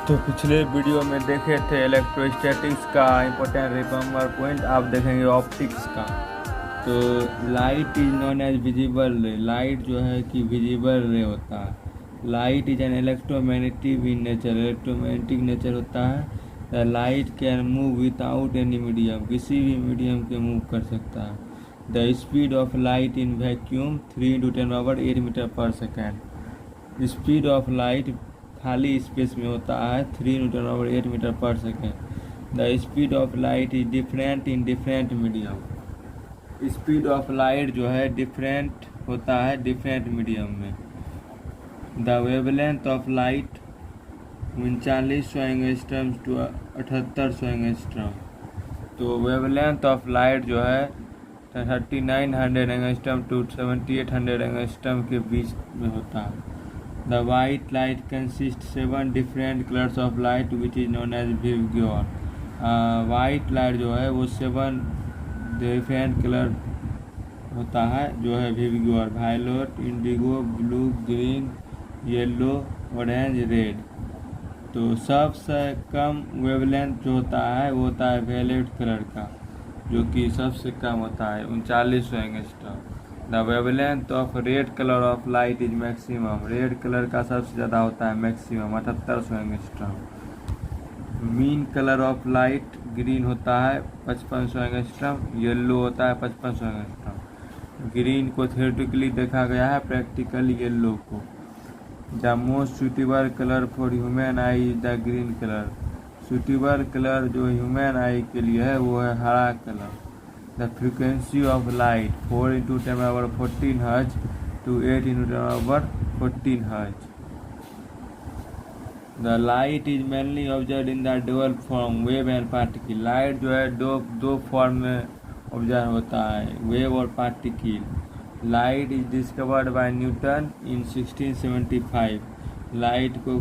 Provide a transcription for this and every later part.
तो पिछले वीडियो में देखे थे इलेक्ट्रोस्टैटिक्स का इम्पोर्टेंट रिकॉर्ड पॉइंट। आप देखेंगे ऑप्टिक्स का। तो light is known as visible ray. Light जो है कि विजिबल रे होता है। Light is an electromagnetic in nature. Electromagnetic nature होता है। The light can move without any medium. किसी भी मीडियम के मूव कर सकता है। The speed of light in vacuum 3 × 10⁻⁸ metre per second. Speed of light खाली स्पेस में होता है 3 × 10⁻⁸ metre per second. The speed of light is different in different medium. Speed of light जो है डिफरेंट होता है डिफरेंट मीडियम में। The wavelength of light 3900 angstrom to 7800 angstrom. तो वेवलेंथ ऑफ लाइट जो है 3900 एंगस्ट्रम टू 7800 एंगस्ट्रम के बीच में होता है। The white light consists 7 different colors of light which is known as Vibgyor। White light जो है वो 7 डिफरेंट कलर होता है जो है VIBGYOR. Violet, indigo, blue, green, yellow, orange, red. तो सबसे कम वेवलेंथ जो होता है वो होता है वायलेट कलर का, जो कि सबसे कम होता है 3900 angstrom. The wavelength of red colour of light is maximum. Red colour का सबसे ज़्यादा होता है maximum 7800 angstrom. Mean colour of light green होता है 5500 एंगस्ट्रॉम। येलो होता है 5500 एंगस्ट्रॉम। ग्रीन को थियोरेटिकली देखा गया है, प्रैक्टिकली येलो को। The most suitable colour for human I is the green colour. Suitable colour जो ह्यूमन आई के लिए है वो है हरा colour. The frequency of light 4 × 10⁻14 Hz to 8 × 10⁻14 Hz। The light is mainly observed in the dual form wave and particle। Light जो है दो फॉर्म में ऑब्जर्व होता है, वेव और particle. Light is discovered by Newton in 1675। Light को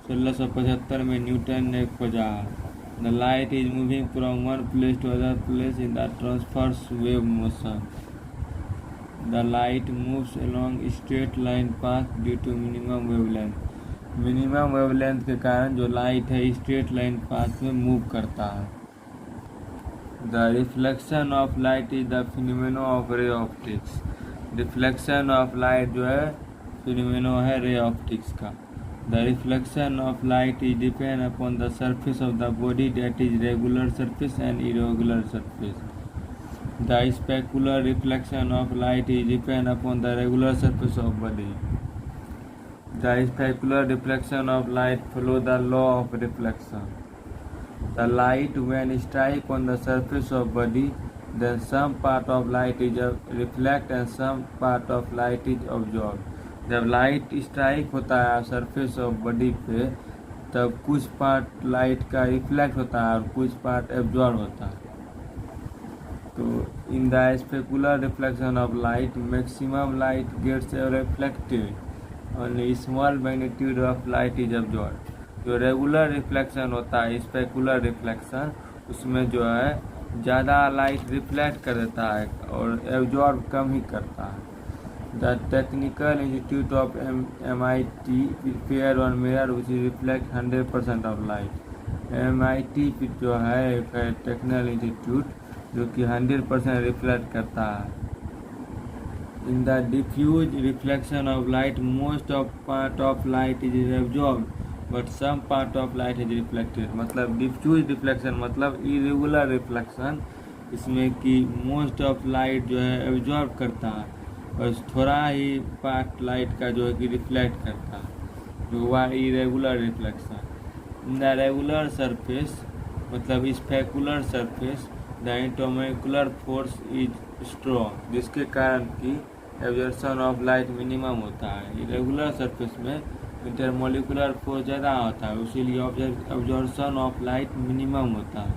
1675 में Newton ने खोजा। The light is moving from one place to other place in the transverse wave motion। The light moves along straight line path due to minimum wavelength। Minimum wavelength के कारण जो light है straight line path में move करता है। The reflection of light is the phenomenon of ray optics। Reflection of light जो है phenomena है रे ऑप्टिक्स का। The reflection of light is depend upon the surface of the body, that is regular surface and irregular surface। The specular reflection of light is depend upon the regular surface of body। The specular reflection of light follow the law of reflection। The light when strike on the surface of body, then some part of light is reflect and some part of light is absorbed। जब light strike होता है surface of body पे, तब कुछ part light का reflect होता है और कुछ पार्ट एब्जॉर्ब होता है। तो in the specular reflection of light maximum light gets reflected और small magnitude of light is absorb. जो रेगुलर रिफ्लेक्शन होता है स्पेकुलर रिफ्लेक्शन, उसमें जो है ज़्यादा लाइट रिफ्लेक्ट कर देता है और एब्जॉर्ब कम ही करता है। The Technical Institute of MIT prepare one mirror which reflect 100% of light। MIT जो है एक टेक्निकल इंस्टीट्यूट जो कि 100% रिफ्लेक्ट करता है। In the diffuse reflection of light, most of part of light is absorbed but some part of light is reflected। मतलब diffuse reflection मतलब irregular reflection, इसमें कि मोस्ट ऑफ लाइट जो है एब्जॉर्ब करता है और थोड़ा ही पार्ट लाइट का जो है कि रिफ्लेक्ट करता है, जो हुआ irregular reflection. In the regular surface मतलब specular surface the intermolecular force is strong, जिसके कारण कि एब्जॉर्प्शन ऑफ लाइट मिनिमम होता है। इरेगुलर सरफेस में इंटरमोलिकुलर फोर्स ज़्यादा होता है, इसीलिए एब्जॉर्प्शन ऑफ लाइट मिनिमम होता है।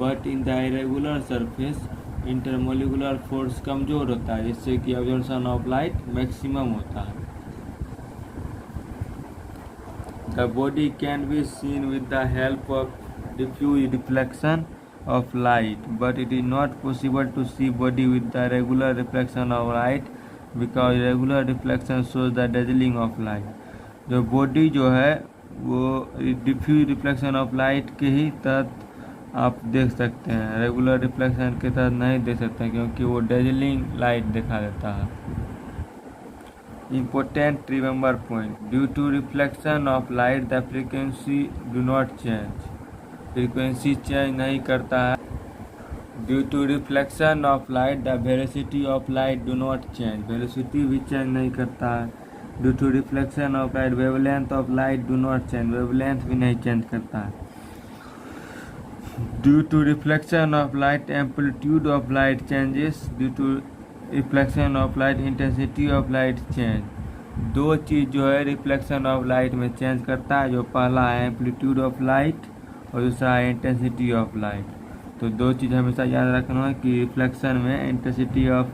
But in the irregular surface intermolecular force कमज़ोर होता है, जिससे कि एब्जॉर्प्शन ऑफ लाइट मैक्सिमम होता है। The body can be seen with the help of diffuse reflection of light, but it is not possible to see body with the regular reflection of light because regular reflection shows the dazzling of light. जो body जो है वो diffuse reflection of light के ही तहत आप देख सकते हैं, रेगुलर रिफ्लेक्शन के तहत नहीं देख सकते हैं, क्योंकि वो डेजलिंग लाइट दिखा देता है। Important remember point: due to reflection of light the frequency do not change, frequency change नहीं करता है। Due to reflection of light the velocity of light do not change, velocity भी चेंज नहीं करता है। Due to reflection of light wavelength of light do not change, wavelength भी नहीं change करता है। Due to reflection of light amplitude of light changes, due to reflection of light intensity of light change. दो चीज़ जो है reflection of light में change करता है, जो पहला है एम्पलीट्यूड ऑफ लाइट और दूसरा है इंटेंसिटी ऑफ लाइट। तो दो चीज़ हमेशा याद रखना है कि रिफ्लेक्शन में इंटेंसिटी ऑफ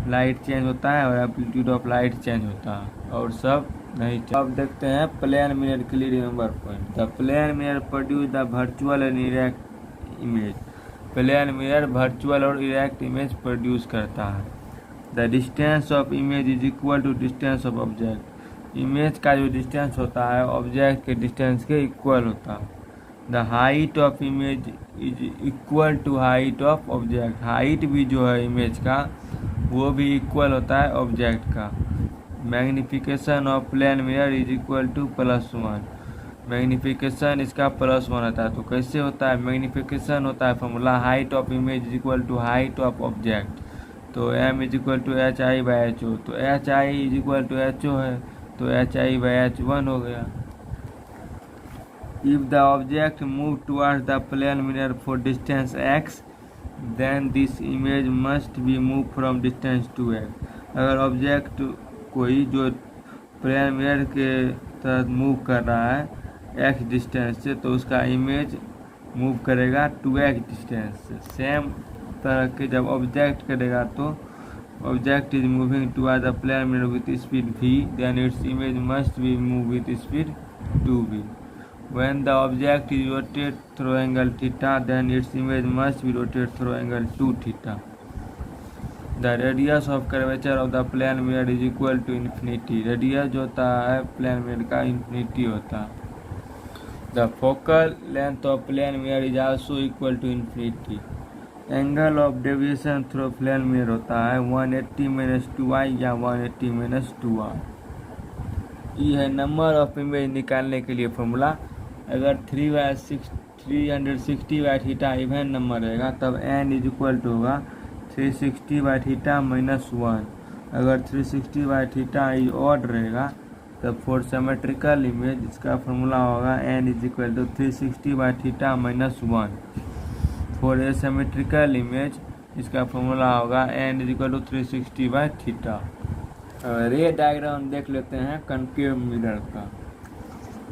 लाइट चेंज होता है और एम्पलीट्यूड ऑफ लाइट चेंज होता है, और सब नहीं चेंज। अब देखते हैं प्लेन मिरर के लिए remember point. The plane mirror produce the virtual and erect image, plane mirror virtual और इरेक्ट इमेज प्रोड्यूस करता है। The distance of image is equal to distance of object, image का जो डिस्टेंस होता है object के डिस्टेंस के equal होता है। The height of image is equal to height of object, height भी जो है इमेज का वो भी इक्वल होता है ऑब्जेक्ट का। Magnification of plane mirror is equal to +1, magnification इसका +1 होता है। तो कैसे होता है मैग्निफिकेशन? होता है formula height of image is equal to height of object, तो m is equal to HI/HO, तो HI is equal to HO है, तो HI/H1 हो गया। If the object move towards the plane mirror for distance x, then this image must be move from distance 2x, अगर object कोई जो plane mirror के तरह मूव कर रहा है x डिस्टेंस से, तो उसका इमेज मूव करेगा 2x डिस्टेंस से। सेम तरह के जब ऑब्जेक्ट करेगा तो object is moving toward the plane mirror with speed v, then its image must be move with speed 2v। When the object is rotate through angle theta, then its image must be rotate through angle 2θ। The radius of curvature of the plane mirror is equal to infinity, radius जो होता है plane mirror का infinity होता है। The focal length of plane mirror is also equal to infinity. Angle of deviation through plane mirror होता है 180 - 2i या 180 - 2r। ये है नंबर ऑफ इमेज निकालने के लिए फॉर्मूला। अगर 360 बाई थीटा इवन नंबर रहेगा तब n इज इक्वल टू होगा 360 बाई थीटा -1। अगर 360 बाई थीटा इज ऑड रहेगा तब फॉर सिमेट्रिकल इमेज इसका फॉर्मूला होगा n is equal to 360 by theta -1। For a symmetrical image इसका फॉर्मूला होगा n is equal to 360 by theta. Ray diagram देख लेते हैं कनकेव मिरर का।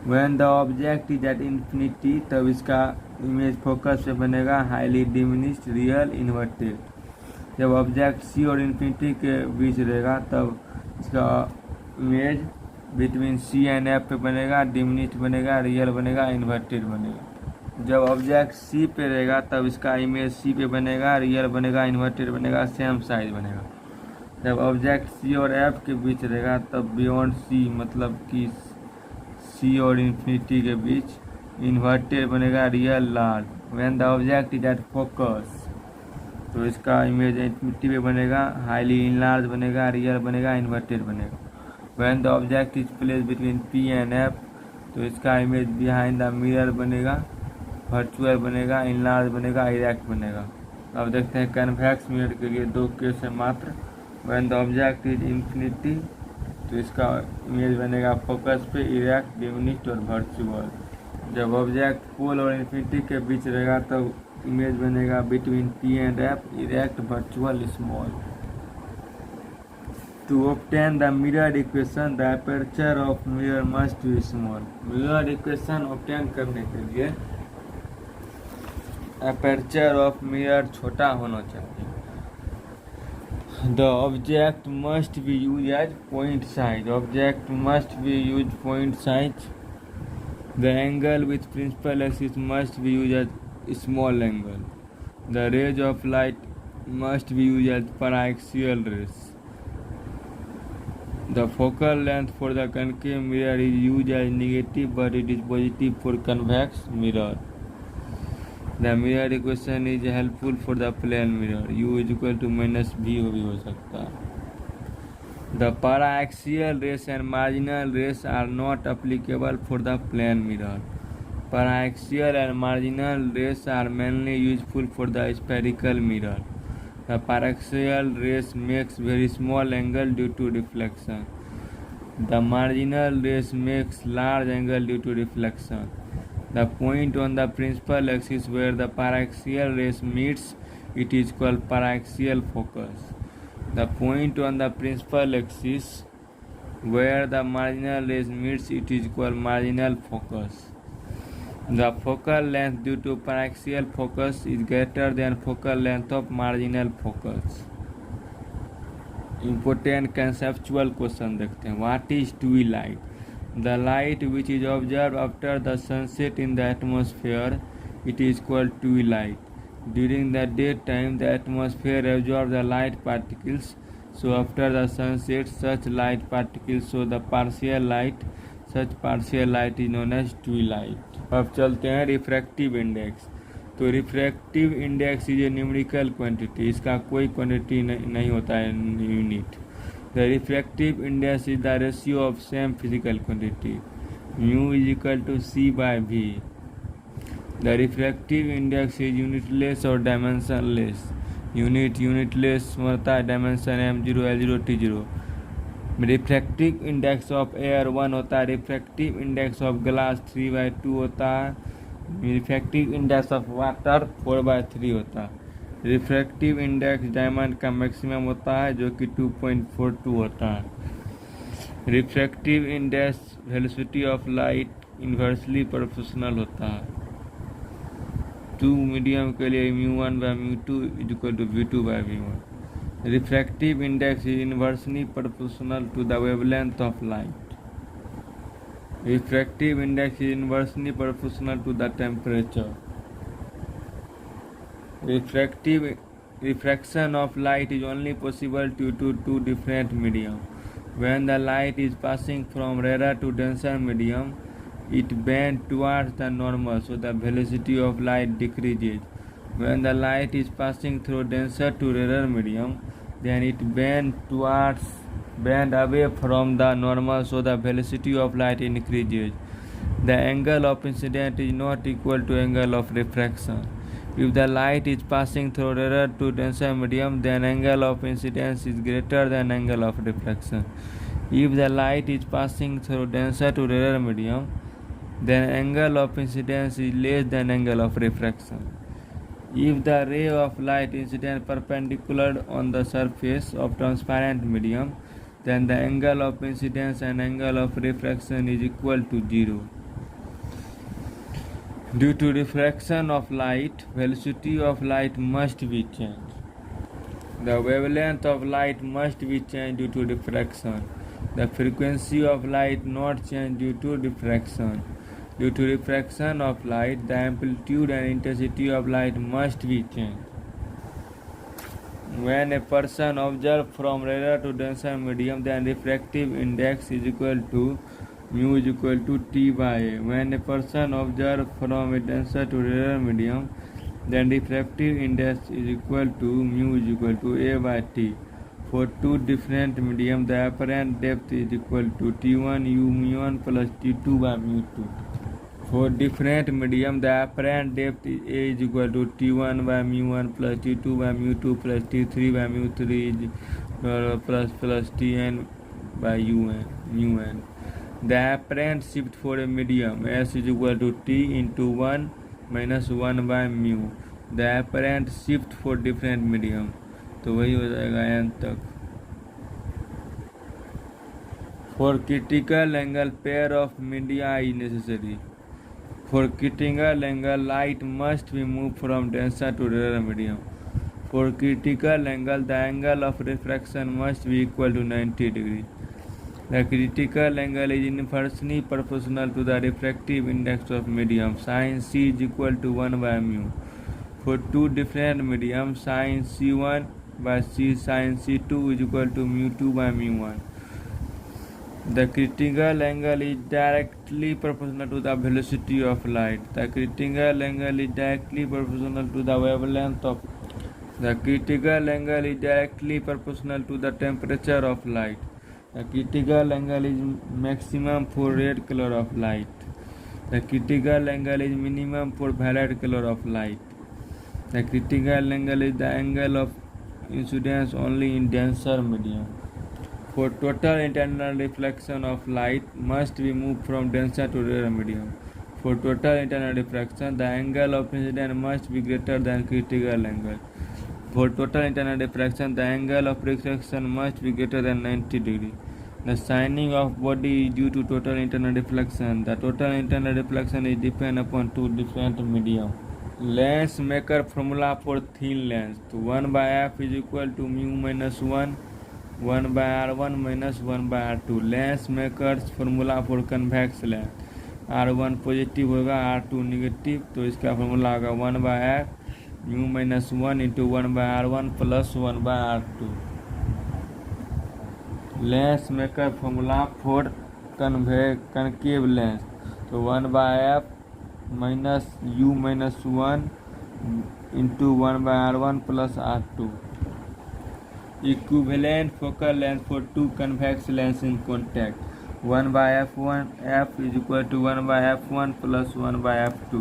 When the object is at infinity, तब इसका इमेज फोकस पे बनेगा हाईली डिमिनिश्ड रियल इन्वर्टेड। जब ऑब्जेक्ट सी और इन्फिनिटी के बीच रहेगा तब इसका image between C and F पे बनेगा, डिमिनिश्ड बनेगा, रियल बनेगा, इन्वर्टेड बनेगा। जब ऑब्जेक्ट सी पे रहेगा तब इसका इमेज सी पे बनेगा, रियल बनेगा, इन्वर्टेड बनेगा, सेम साइज बनेगा। जब ऑब्जेक्ट सी और एफ के बीच रहेगा तब बियॉन्ड सी, मतलब कि सी और इन्फिनिटी के बीच, इन्वर्टेड बनेगा, real large. When the object is at focus, तो इसका इमेज इन्फिनिटी पे बनेगा, हाईली इनलार्ज बनेगा, रियल बनेगा, इन्वर्टेड बनेगा। When the object is place between P and F, तो इसका इमेज बिहाइंड द मिरर बनेगा, वर्चुअल बनेगा, इनलार्ज बनेगा, इरेक्ट बनेगा। अब देखते हैं कन्वेक्स मिरर के लिए दो केस है मात्र। When the object is infinity, तो इसका इमेज बनेगा फोकस पे, इरेक्ट, डिमिनिश्ड और वर्चुअल। जब ऑब्जेक्ट पोल और इन्फिनिटी के बीच रहेगा तब इमेज बनेगा between P and F, erect, virtual, small. To obtain the mirror equation the aperture of mirror must be small, mirror equation obtain करने के लिए अपर्चर ऑफ मिरर छोटा होना चाहिए। The object must be use as point size, object must be use point size. The angle with principal axis must be use as small angle. The rays of light must be use as paraxial rays. The focal length for the concave mirror is used as negative, but it is positive for convex mirror. The mirror equation is helpful for the plane mirror. U is equal to minus V भी हो सकता है. The paraxial rays and marginal rays are not applicable for the plane mirror. Paraxial and marginal rays are mainly useful for the spherical mirror. The paraxial rays makes very small angle due to reflection. The marginal rays makes large angle due to reflection. The point on the principal axis where the paraxial rays meets, it is called paraxial focus. The point on the principal axis where the marginal rays meets, it is called marginal focus. The focal length due to paraxial focus is greater than focal length of marginal focus. Important conceptual question देखते हैं. What is twilight? The light which is observed after the sunset in the atmosphere, it is called twilight. During the daytime, the atmosphere absorbs the light particles. So after the sunset, such light particles show the partial light. Such partial light is known as twilight. अब चलते हैं refractive index. तो refractive index is a numerical quantity. इसका कोई quantity नहीं होता है unit. The refractive index is the ratio of same physical quantity. Mu is equal to C by V. The refractive index is unitless or dimensionless. Unitless होता है dimension M0 L0 T0. Refractive index of air 1 होता है. Refractive index of glass 3/2 होता है. Refractive index of water 4/3 होता है. Refractive index diamond का maximum होता है जो कि 2.42 होता है. Refractive index velocity of light inversely proportional होता है. 2 मीडियम के लिए μ1 by μ2 is equal to v2 by v1. Refractive index is inversely proportional to the wavelength of light. Refractive index is inversely proportional to the temperature. Refraction of light is only possible due to two different medium. When the light is passing from rarer to denser medium, it bends towards the normal, so the velocity of light decreases. When the light is passing through denser to rarer medium, then it bend away from the normal, so the velocity of light increases. The angle of incidence is not equal to angle of refraction. If the light is passing through rarer to denser medium, then angle of incidence is greater than angle of reflection. If the light is passing through denser to rarer medium, then angle of incidence is less than angle of refraction. If the ray of light incident perpendicular on the surface of transparent medium, then the angle of incidence and angle of refraction is equal to 0. Due to refraction of light, velocity of light must be changed. The wavelength of light must be changed due to diffraction. The frequency of light not changed due to diffraction. Due to refraction of light, the amplitude and intensity of light must be changed. When a person observes from rarer to denser medium, then refractive index is equal to mu is equal to T by A. When a person observes from a denser to rarer medium, then refractive index is equal to mu is equal to A by T. For two different medium, the apparent depth is equal to T1 U mu1 plus T2 by mu2. For different medium, the apparent depth is equal to T1 by mu1 plus T2 by mu2 plus T3 by mu3 plus Tn by un. The apparent shift for a medium S is equal to T into 1 minus 1 by mu. The apparent shift for different medium, तो वही हो जाएगा n तक. For critical angle, pair of media is necessary. For critical angle, light must be moved from denser to rarer medium. For critical angle, the angle of refraction must be equal to 90 degree. The critical angle is inversely proportional to the refractive index of medium. Sin C is equal to 1 by mu. For two different mediums, sin C1 by sin C2 is equal to mu2 by mu1. The critical angle is directly proportional to the velocity of light. The critical angle is directly proportional to the wavelength of. The critical angle is directly proportional to the temperature of light. The critical angle is maximum for red color of light. The critical angle is minimum for violet color of light. The critical angle is the angle of incidence only in denser medium. For total internal reflection of light must be moved from denser to rarer medium. For total internal refraction, the angle of incidence must be greater than critical angle. For total internal refraction, the angle of refraction must be greater than 90 degree. The shining of body is due to total internal reflection. The total internal reflection is dependent upon two different medium. Lens maker formula for thin lens. 1 by f is equal to mu minus 1 by r1 minus 1 by r2. Lens makers formula for convex lens, r1 positive होगा r2 negative, तो इसका formula होगा 1 by f mu minus 1 into 1 by r1 plus 1 by r2. Lens maker formula for concave lens, तो 1 by f minus u minus 1 into 1 by r1 plus r2. Equivalent focal length for two convex lenses in contact. 1 by f1 f is equal to 1 by f1 plus 1 by f2.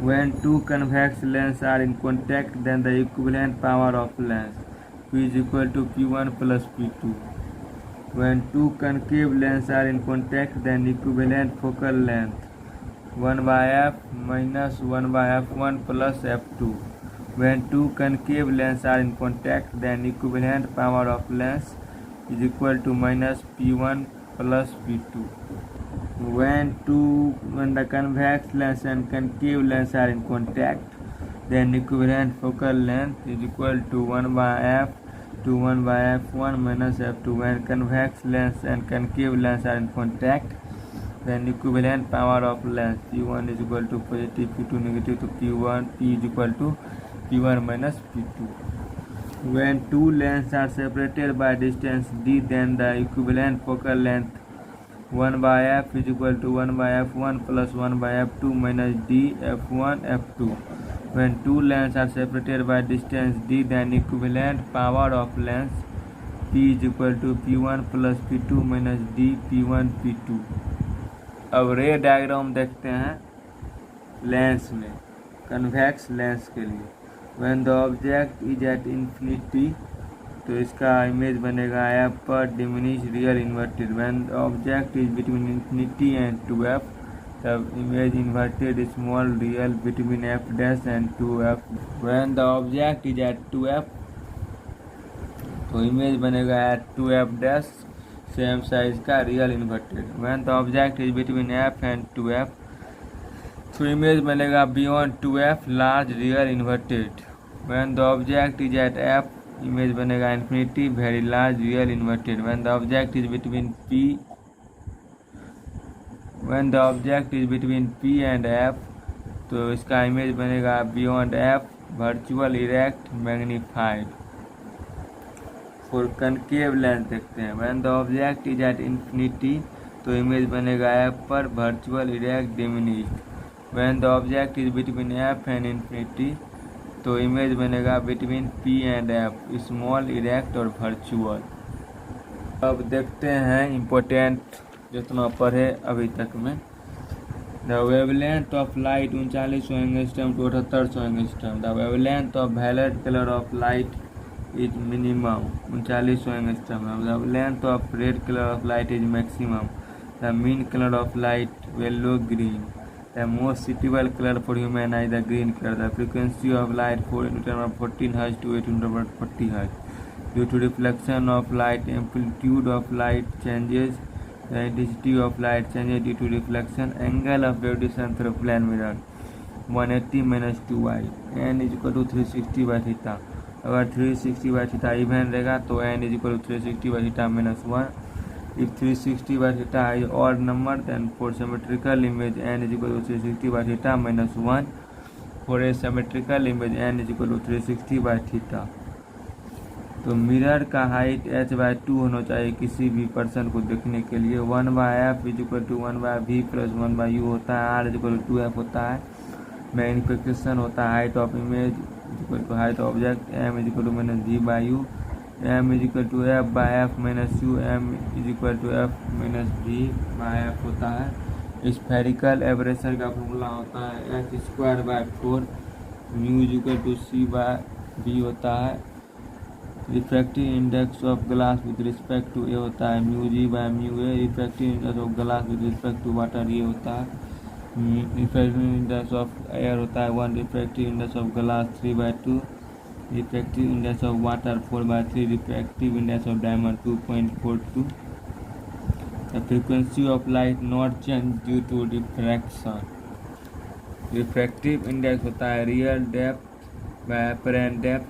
When two convex lenses are in contact, then the equivalent power of lens P is equal to P1 plus P2. When two concave lenses are in contact, then equivalent focal length 1 by f minus 1 by f1 plus f2. When two concave lenses are in contact, then equivalent power of lens is equal to minus P1 plus P2. When the convex lens and concave lens are in contact, then equivalent focal length is equal to 1 by f to 1 by f1 minus f2. When convex lens and concave lens are in contact, then equivalent power of lens P1 is equal to positive, P2 negative, to P is equal to P1 minus P2. When two lenses are separated by distance d, then the equivalent focal length 1 by f is equal to 1 by f1 plus 1 by f2 minus d f1 f2. When two lenses are separated by distance d, then equivalent power of lens P is equal to P1 plus P2 minus d P1 P2. अब रे diagram देखते हैं lens में, convex lens के लिए. When the object is at infinity, तो इसका image बनेगा f पर diminish real inverted. When the object is between infinity and 2f, तब image inverted small real between f dash and 2f. When the object is at 2f, तो image बनेगा at 2f dash same size का real inverted. When the object is between f and 2f, तो image बनेगा beyond 2f large real inverted. When the object is at f, image बनेगा infinity very large real inverted. When the object is between p and f, तो इसका image बनेगा beyond f virtual erect magnified. For concave lens देखते हैं. When the object is at infinity, तो image बनेगा f पर virtual erect diminished. When the object is between f and infinity, तो image बनेगा between p and f small erect और virtual. अब देखते हैं इम्पोर्टेंट जितना पढ़े अभी तक में. The wavelength of light 3900 angstrom to 7800 angstrom. The wavelength of violet colour of light is minimum 3900 angstrom. The wavelength of red colour of light is maximum. The mean colour of light yellow green. The most suitable color for human eye is the green color. The frequency of light 414 Hz to 840 Hz. Due to reflection of light, amplitude of light changes. The intensity of light changes due to reflection. Angle of radiation through plane mirror 180 minus 2y. N is equal to 360 by theta. अगर 360 by theta even रहेगा तो n is equal to 360 by theta minus 1. If 360 by theta is odd number, then for symmetrical image n is equal to 360 by theta minus 1. For a symmetrical image n is equal to 360 by theta. तो mirror का height h/2 होना चाहिए किसी भी person को देखने के लिए। 1/f equal to 1/v plus 1/u होता है। r इक्वल टू 2f होता है। मैग्निफिकेशन होता है height of image equal to height object. m equal to minus v/u। m equal to f/f minus u। m equal to f minus v/f होता है। Spherical aberration का formula होता है h²/4 mu equal to c/v होता है। Refractive index of glass with respect to A होता है μg/μa। Refractive index of glass with respect to water ये होता है। रिफ्रैक्टिव इंडेक्स ऑफ एयर होता है 1। Refractive index of glass 3/2। Refractive index of water 4/3। Refractive index of diamond 2.42। The frequency of light not change due to refraction. Refractive index होता है real depth by apparent depth.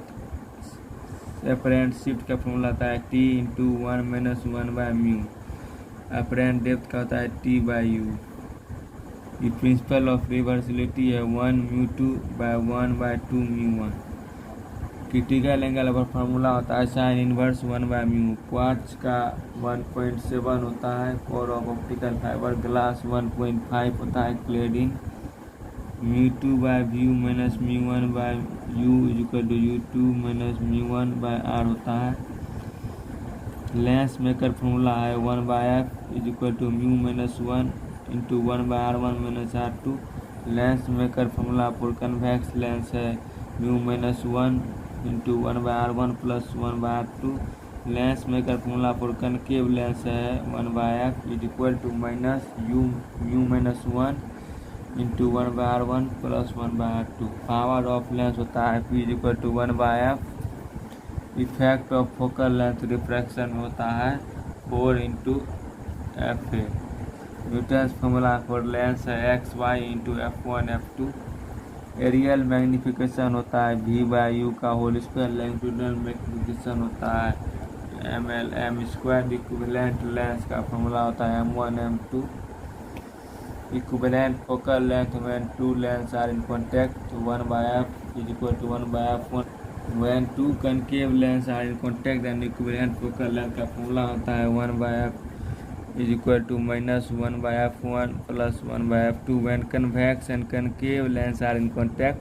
Apparent shift का formula आता है t into 1 minus 1/μ। Apparent depth का होता है t/u। ये principle of reversibility है 1μ2/1/2 μ1। क्रिटिकल एंगल का फार्मूला होता है साइन इनवर्स 1/μ। क्वार्ट्ज का 1.7 होता है। Core of optical fibre glass 1.5 होता है। Cladding μ2/v minus μ1/u equal to u2 minus μ1/r होता है। लेंस मेकर फॉर्मूला है 1/f equal to μ minus 1 into 1/r1 minus r2। Lens maker formula for convex lens है μ minus 1 into 1/r1 plus 1/r2। Lens maker formula for concave lens है 1/f equal to minus μ minus 1 into 1/r1 plus 1/r2। Power of lens होता है p equal to 1/f। Effect of focal length refraction होता है 4 into fa। Newton's formula for lens है xy into f1 f2। Areal magnification होता है v/u का whole square. लैंगिट्यूडनल magnification होता है ml m²। इक्विवेलेंट लेंस का फॉर्मूला होता है m1 m2। Equivalent focal length when two lenses are in contact 1/f is equal to 1/f1। when two concave lenses are in contact then equivalent focal length का formula होता है 1/f is equal to minus 1/f1 plus 1/f2। when convex and concave lenses are in contact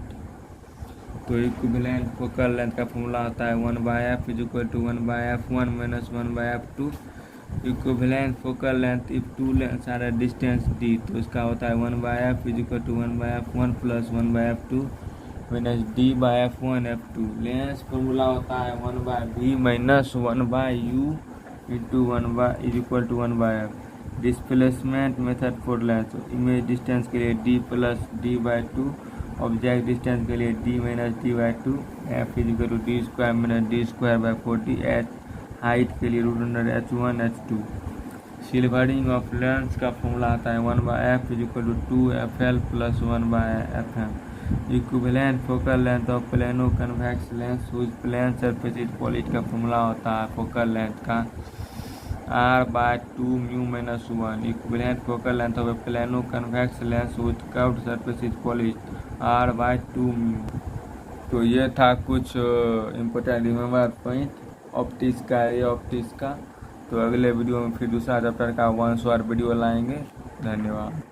तो equivalent focal length का formula होता है 1/f is equal to 1/f1 minus 1/f2। Equivalent focal length if two lens are at distance d तो इसका होता है 1/f is equal to 1/f1 plus 1/f2 minus d/f1 f2। Lens formula होता है 1/v minus 1/u into 1 is equal to 1/f। Displacement method for lens image distance के लिए d plus d/2। Object distance के लिए d minus d/2। f is equal to d² minus d²/40। h height के लिए √h1 h2। Silvering of lens का formula आता है 1/f is equal to 2fl plus 1/fm। Equivalent focal length of plano convex lens whose plane surface is polish का formula होता है focal length का r/2 μ minus 1। Equivalent focal length of plano convex lens whose curved surface is polish r/2 μ। तो ये था कुछ important remember point optics का optics का। तो अगले वीडियो में फिर दूसरा चैप्टर का 1 शॉर्ट वीडियो लाएंगे। धन्यवाद।